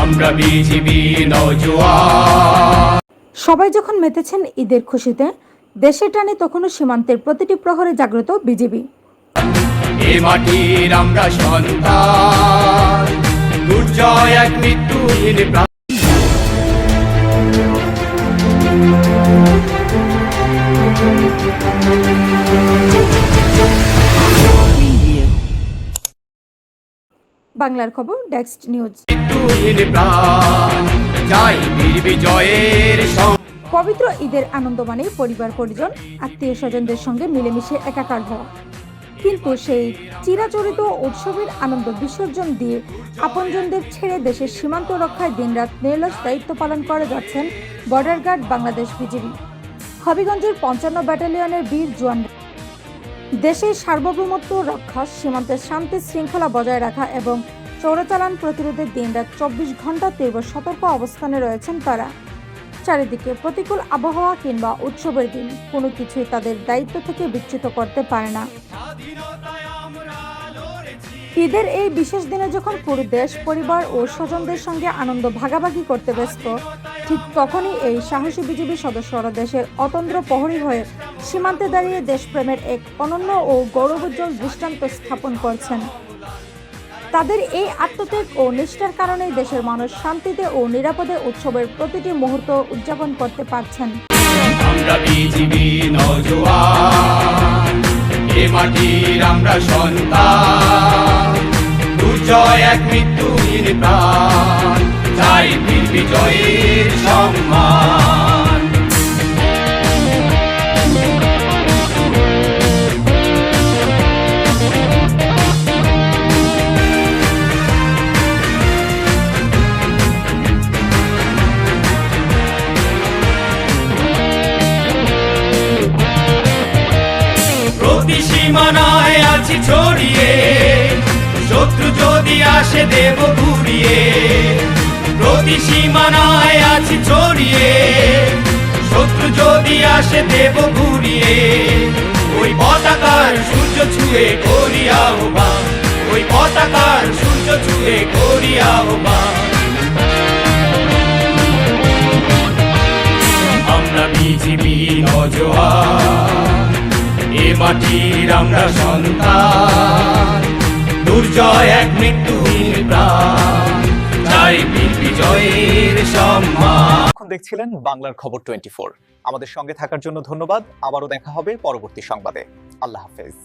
আমরা বিজিবি নওজোয়ান। সবাই যখন মেতেছেন ঈদের খুশিতে, দেশের টানে তখনও সীমান্তের প্রতিটি প্রহরে জাগ্রত বিজিবি। এ মাটির আমরা সন্তান, দুর্জয় এক মৃত্যুহীন প্রাণ। বাংলার খবর, ডেস্ক নিউজ। পবিত্র ঈদের আনন্দ মানে পরিবার পরিজন আত্মীয় স্বজনদের সঙ্গে মিলেমিশে একাকার হওয়া, কিন্তু সেই চিরাচরিত উৎসবের আনন্দ বিসর্জন দিয়ে আপনজনদের ছেড়ে দেশের সীমান্ত রক্ষায় দিনরাত নির্লস দায়িত্ব পালন করে যাচ্ছেন বর্ডার গার্ড বাংলাদেশ বিজিবি। হবিগঞ্জের ৫৫ ব্যাটালিয়নের বীর জওয়ান দেশের সার্বভৌমত্ব রক্ষা, সীমান্তের শান্তি শৃঙ্খলা বজায় রাখা এবং চোরাচালান প্রতিরোধে দিনরাত ২৪ ঘন্টা তীব্র সতর্ক অবস্থানে রয়েছেন তারা। চারিদিকে প্রতিকূল আবহাওয়া কিংবা উৎসবের দিন, কোনো কিছুই তাদের দায়িত্ব থেকে বিচ্যুত করতে পারে না। ঈদের এই বিশেষ দিনে যখন পুরো দেশ পরিবার ও স্বজনদের সঙ্গে আনন্দ ভাগাভাগি করতে ব্যস্ত, ঠিক তখনই এই সাহসী বিজিবি সদস্যরা দেশের অতন্দ্র প্রহরী হয়ে সীমান্তে দাঁড়িয়ে দেশপ্রেমের এক অনন্য ও গৌরবোজ্জ্বল দৃষ্টান্ত স্থাপন করছেন। তাদের এই আত্মত্যাগ ও নিষ্ঠার কারণেই দেশের মানুষ শান্তিতে ও নিরাপদে উৎসবের প্রতিটি মুহূর্ত উদযাপন করতে পারছেন। আমরা বিজিবি নওজোয়ান, এ মাটির আমরা সন্তান, দুর্জয় এক মৃত্যুহীন প্রাণ, চাই বীর বিজয়ের সম্মান। প্রতি সীমানায় আছি ছড়িয়ে, শত্রু যদি আসে দেব ঘুরিয়ে। প্রতি সীমানায় আছি ছড়িয়ে, শত্রু যদি আসে দেব ঘুরিয়ে। ওই পতাকার সূর্য ছুঁয়ে করি আহ্বান, ওই পতাকার সূর্য ছুঁয়ে করি আহ্বান। আমরা বিজিবি নওজোয়ান, এ মাটির আমরা সন্তান, দুর্জয় এক মৃত্যুহীন প্রাণ, চাই বীর বিজয়ের সম্মান। এখন দেখছিলেন বাংলার খবর 24। আমাদের সঙ্গে থাকার জন্য ধন্যবাদ। আবারও দেখা হবে পরবর্তী সংবাদে। আল্লাহ হাফেজ।